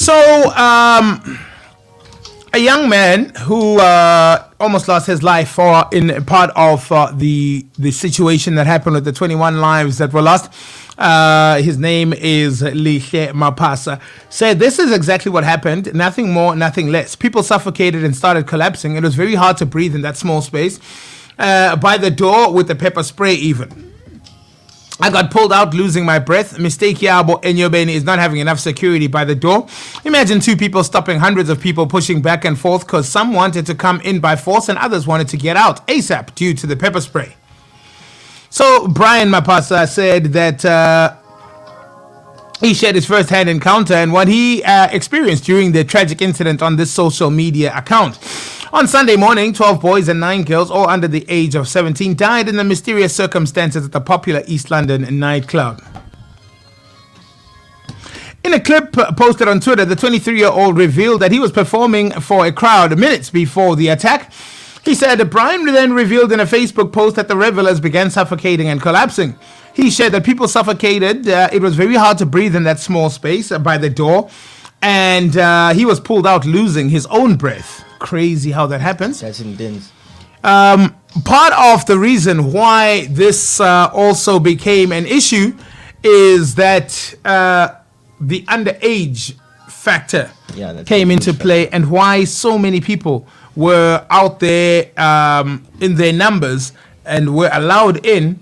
So, a young man who almost lost his life in part of the situation that happened with the 21 lives that were lost. His name is Lihle Mapasa. Said this is exactly what happened. Nothing more, nothing less. People suffocated and started collapsing. It was very hard to breathe in that small space. By the door with the pepper spray even. I got pulled out, losing my breath. Mistake Yabo Enyobeni is not having enough security by the door. Imagine two people stopping hundreds of people pushing back and forth because some wanted to come in by force and others wanted to get out ASAP due to the pepper spray. So Brian Mapasa said that he shared his first-hand encounter and what he experienced during the tragic incident on this social media account. On Sunday morning, 12 boys and 9 girls, all under the age of 17, died in the mysterious circumstances at the popular East London nightclub. In a clip posted on Twitter, the 23-year-old revealed that he was performing for a crowd minutes before the attack. He said Brian then revealed in a Facebook post that the revelers began suffocating and collapsing. He shared that people suffocated. It was very hard to breathe in that small space by the door. And he was pulled out, losing his own breath. Crazy how that happens. That's intense. Part of the reason why this also became an issue is that the underage factor came into play, and why so many people were out there in their numbers and were allowed in,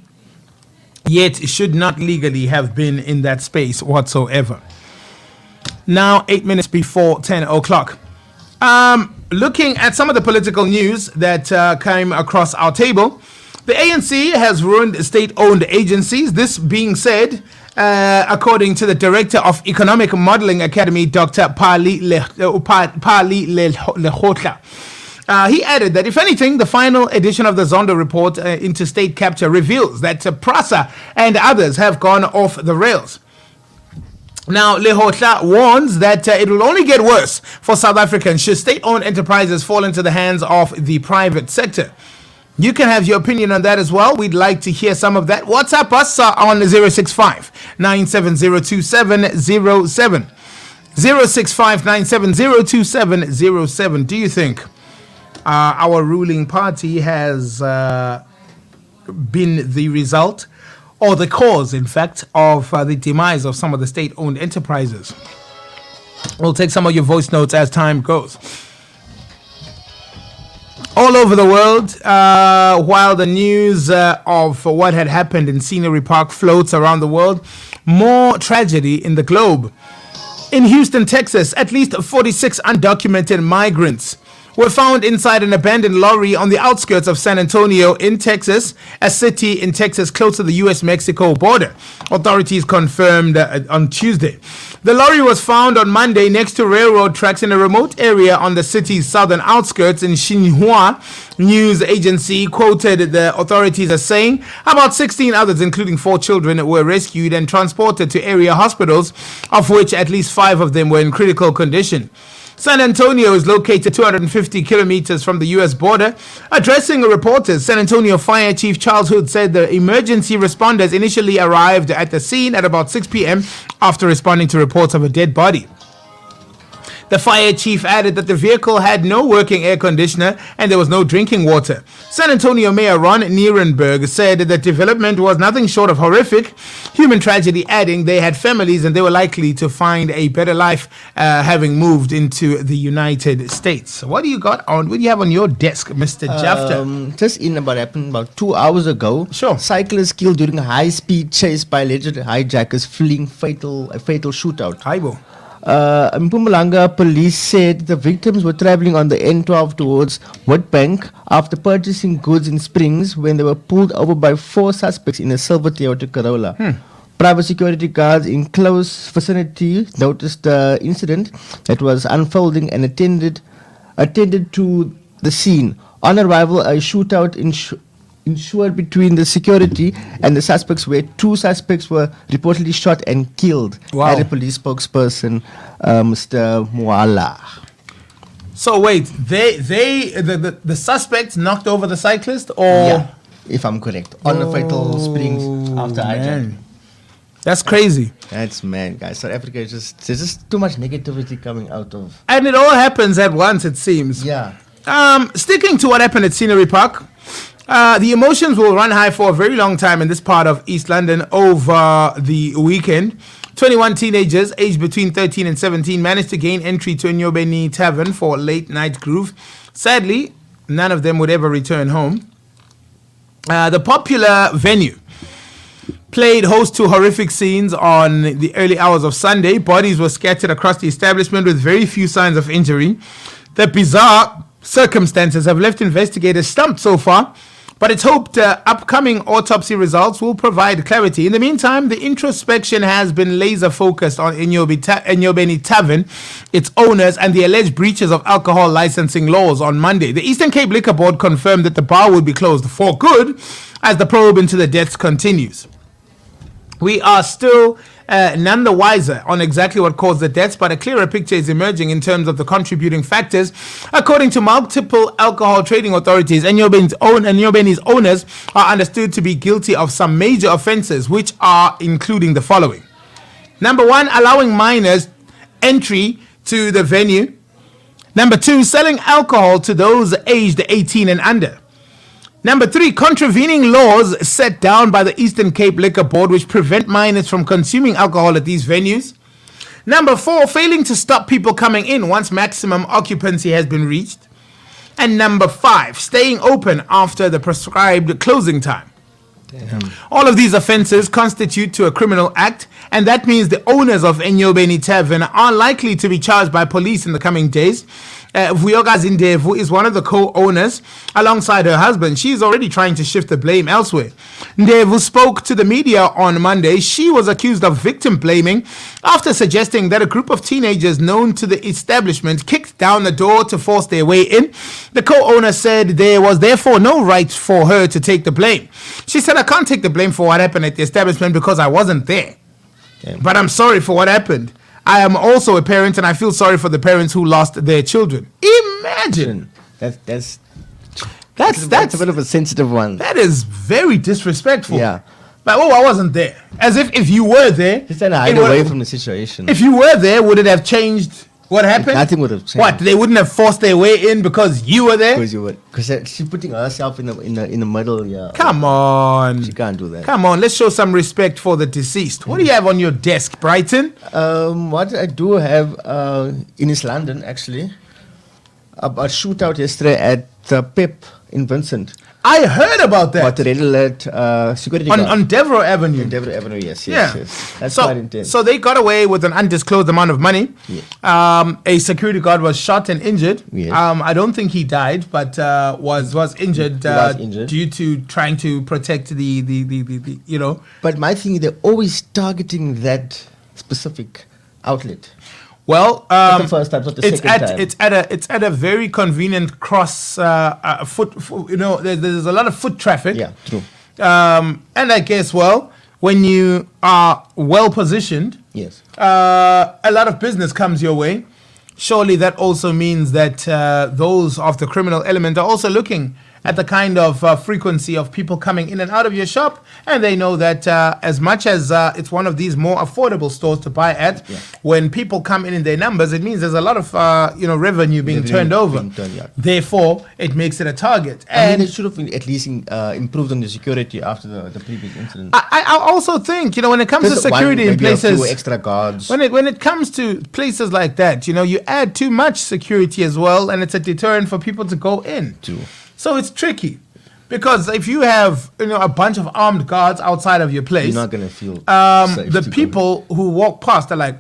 yet should not legally have been in that space whatsoever. Now, 8 minutes before 10 o'clock. Looking at some of the political news that came across our table, the ANC has ruined state-owned agencies. This being said, according to the director of Economic Modeling Academy, Dr. Pali Lehotla. He added that, if anything, the final edition of the Zondo report into state capture reveals that PRASA and others have gone off the rails. Now, Lehotla warns that it will only get worse for South Africans should state-owned enterprises fall into the hands of the private sector. You can have your opinion on that as well. We'd like to hear some of that. WhatsApp us on 065-9702707. 065-9702707. Do you think our ruling party has been the result or the cause, in fact, of the demise of some of the state-owned enterprises? We'll take some of your voice notes as time goes. All over the world, while the news of what had happened in Scenery Park floats around the world, more tragedy in the globe. In Houston, Texas, at least 46 undocumented migrants were found inside an abandoned lorry on the outskirts of San Antonio in Texas, a city in Texas close to the U.S.-Mexico border. Authorities confirmed on Tuesday. The lorry was found on Monday next to railroad tracks in a remote area on the city's southern outskirts. In Xinhua news agency quoted the authorities as saying about 16 others, including 4 children, were rescued and transported to area hospitals, of which at least 5 of them were in critical condition. San Antonio is located 250 kilometers from the U.S. border. Addressing reporters, San Antonio Fire Chief Charles Hood said the emergency responders initially arrived at the scene at about 6 p.m. after responding to reports of a dead body. The fire chief added that the vehicle had no working air conditioner and there was no drinking water. San Antonio Mayor Ron Nierenberg said that development was nothing short of horrific. Human tragedy, adding they had families and they were likely to find a better life having moved into the United States. What do you got on? What do you have on your desk, Mr. Jafta? Just in happened about 2 hours ago. Sure. Cyclists killed during a high-speed chase by alleged hijackers fleeing a fatal shootout. Haibo. Mpumalanga police said the victims were traveling on the N12 towards Witbank after purchasing goods in Springs when they were pulled over by 4 suspects in a silver Toyota Corolla. Private security guards in close vicinity noticed the incident that was unfolding and attended to the scene. On arrival, a shootout ensued between the security and the suspects, where 2 suspects were reportedly shot and killed. Wow. At a police spokesperson, Mr. Muala. So wait, the suspects knocked over the cyclist, or Yeah, if I'm correct, on the fatal Springs after hijack. That's crazy. That's mad, guys. South Africa is there's just too much negativity coming out of. And it all happens at once, it seems. Yeah. Sticking to what happened at Scenery Park, the emotions will run high for a very long time in this part of East London over the weekend. 21 teenagers aged between 13 and 17 managed to gain entry to Enyobeni Tavern for a late night groove. Sadly, none of them would ever return home. The popular venue played host to horrific scenes on the early hours of Sunday. Bodies were scattered across the establishment with very few signs of injury. The bizarre circumstances have left investigators stumped so far, but it's hoped upcoming autopsy results will provide clarity. In the meantime, the introspection has been laser focused on Enyobeni Tavern, its owners, and the alleged breaches of alcohol licensing laws on Monday. The Eastern Cape Liquor Board confirmed that the bar would be closed for good as the probe into the deaths continues. We are still none the wiser on exactly what caused the deaths, but a clearer picture is emerging in terms of the contributing factors. According to multiple alcohol trading authorities, Enyobeni's owners are understood to be guilty of some major offences, which are including the following. Number 1, allowing minors entry to the venue. Number 2, selling alcohol to those aged 18 and under. Number 3, contravening laws set down by the Eastern Cape Liquor Board which prevent minors from consuming alcohol at these venues. Number 4, failing to stop people coming in once maximum occupancy has been reached. And number 5, staying open after the prescribed closing time. Damn. All of these offences constitute to a criminal act, and that means the owners of Enyobeni Tavern are likely to be charged by police in the coming days. Vuyokazi Ndevu is one of the co-owners alongside her husband. She's already trying to shift the blame elsewhere. Ndevu spoke to the media on Monday. She was accused of victim blaming after suggesting that a group of teenagers known to the establishment kicked down the door to force their way in. The co-owner said there was therefore no right for her to take the blame. She said, "I can't take the blame for what happened at the establishment because I wasn't there. Okay. But I'm sorry for what happened. I am also a parent and I feel sorry for the parents who lost their children." Imagine. That's a bit of a sensitive one. That is very disrespectful. Yeah. But I wasn't there. As if you were there. Just trying to hide away from the situation. If you were there, would it have changed what happened? Nothing would have changed. What? They wouldn't have forced their way in because you were there? Because you were. Because she's putting herself in the middle. Yeah. Come on. She can't do that. Come on. Let's show some respect for the deceased. What do you have on your desk, Brighton? What I do have in East London, actually, a shootout yesterday at Pep in Vincent. I heard about that. About the red alert security guard. On Devereux Avenue. On Devereux Avenue, yes. That's quite intense. So they got away with an undisclosed amount of money. Yeah. A security guard was shot and injured. Yes. I don't think he died, but was injured, due to trying to protect the you know. But my thing is they're always targeting that specific outlet. Well, not the first time, not the second time. It's at a very convenient cross foot. You know, there's a lot of foot traffic. Yeah, true. And I guess when you are well positioned, yes, a lot of business comes your way. Surely that also means that those of the criminal element are also looking at the kind of frequency of people coming in and out of your shop, and they know that as much as it's one of these more affordable stores to buy at, when people come in their numbers, it means there's a lot of revenue being turned over. Therefore, it makes it a target. I mean, they should have at least improved on the security after the previous incident. I also think when it comes to security in places, a few extra guards. When it comes to places like that, you add too much security as well, and it's a deterrent for people to go in. True. So it's tricky, because if you have a bunch of armed guards outside of your place, you're not gonna feel safe. The people who walk past are like,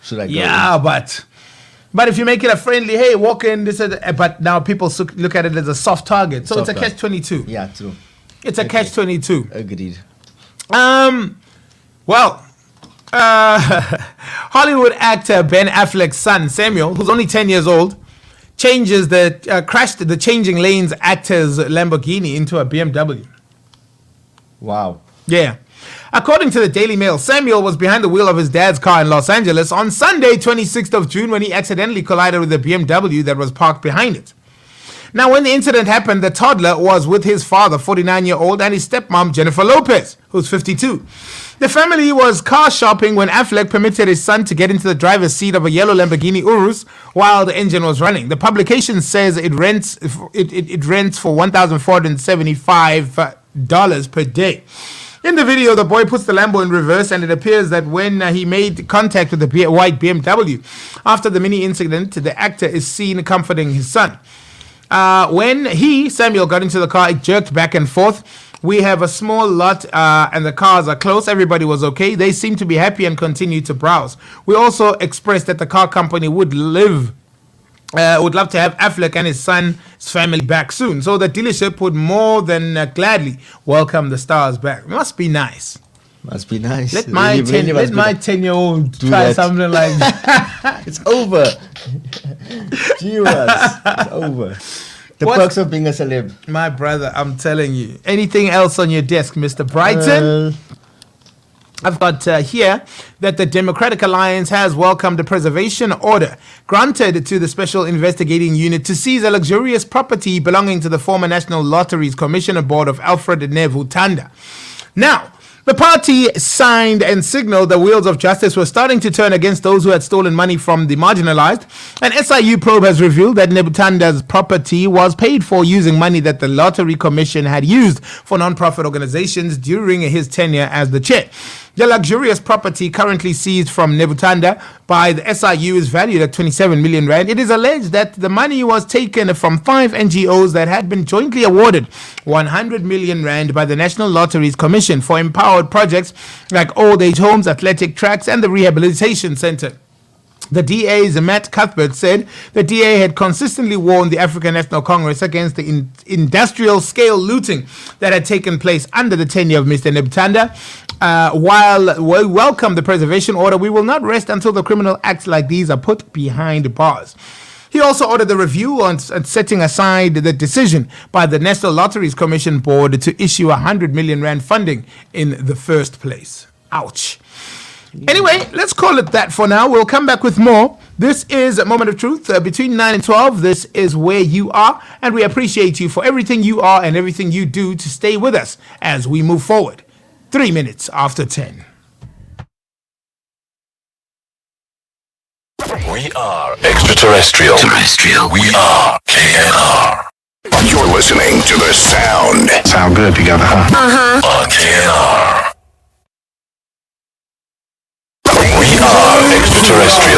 should I go yeah, in? But if you make it a friendly, hey, walk in, but now people look at it as a soft target. So it's a catch-22. Yeah, true. It's a catch-22. Agreed. Well, Hollywood actor Ben Affleck's son Samuel, who's only 10 years old, crashed the changing lanes actor's Lamborghini into a BMW. Wow. Yeah. According to the Daily Mail, Samuel was behind the wheel of his dad's car in Los Angeles on Sunday, 26th of June, when he accidentally collided with a BMW that was parked behind it. Now, when the incident happened, the toddler was with his father, 49-year-old, and his stepmom, Jennifer Lopez, who's 52. The family was car shopping when Affleck permitted his son to get into the driver's seat of a yellow Lamborghini Urus while the engine was running. The publication says it rents for $1,475 per day. In the video, the boy puts the Lambo in reverse, and it appears that when he made contact with the white BMW after the mini incident, the actor is seen comforting his son. When Samuel, got into the car, it jerked back and forth. We have a small lot and the cars are close. Everybody was okay. They seem to be happy and continue to browse. We also expressed that the car company would love to have Affleck and his son's family back soon. So the dealership would more than gladly welcome the stars back. It must be nice. Must be nice. Let my 10-year-old try that. something like that. It's over. It's over. The perks of being a celeb. My brother, I'm telling you. Anything else on your desk, Mr. Brighton? I've got here that the Democratic Alliance has welcomed a preservation order granted to the Special Investigating Unit to seize a luxurious property belonging to the former National Lotteries Commissioner Board of Alfred Nevutanda. Now, the party signed and signaled the wheels of justice were starting to turn against those who had stolen money from the marginalized. An SIU probe has revealed that Nebutanda's property was paid for using money that the Lottery Commission had used for non-profit organizations during his tenure as the chair. The luxurious property currently seized from Nebutanda by the SIU is valued at 27 million rand. It is alleged that the money was taken from 5 NGOs that had been jointly awarded 100 million rand by the National Lotteries Commission for empowered projects like old age homes, athletic tracks, and the rehabilitation center. The DA's Matt Cuthbert said the DA had consistently warned the African National Congress against the industrial scale looting that had taken place under the tenure of Mr. Nebutanda. While we welcome the preservation order, we will not rest until the criminal acts like these are put behind bars. He also ordered the review on setting aside the decision by the National Lotteries Commission Board to issue 100 million rand funding in the first place. Ouch. Anyway, let's call it that for now. We'll come back with more. This is a Moment of Truth between 9 and 12. This is where you are, and we appreciate you for everything you are and everything you do to stay with us as we move forward. 3 minutes after 10. We are extraterrestrial. We are KNR. You're listening to the sound. Sound good together, huh? On KNR. We are extraterrestrial.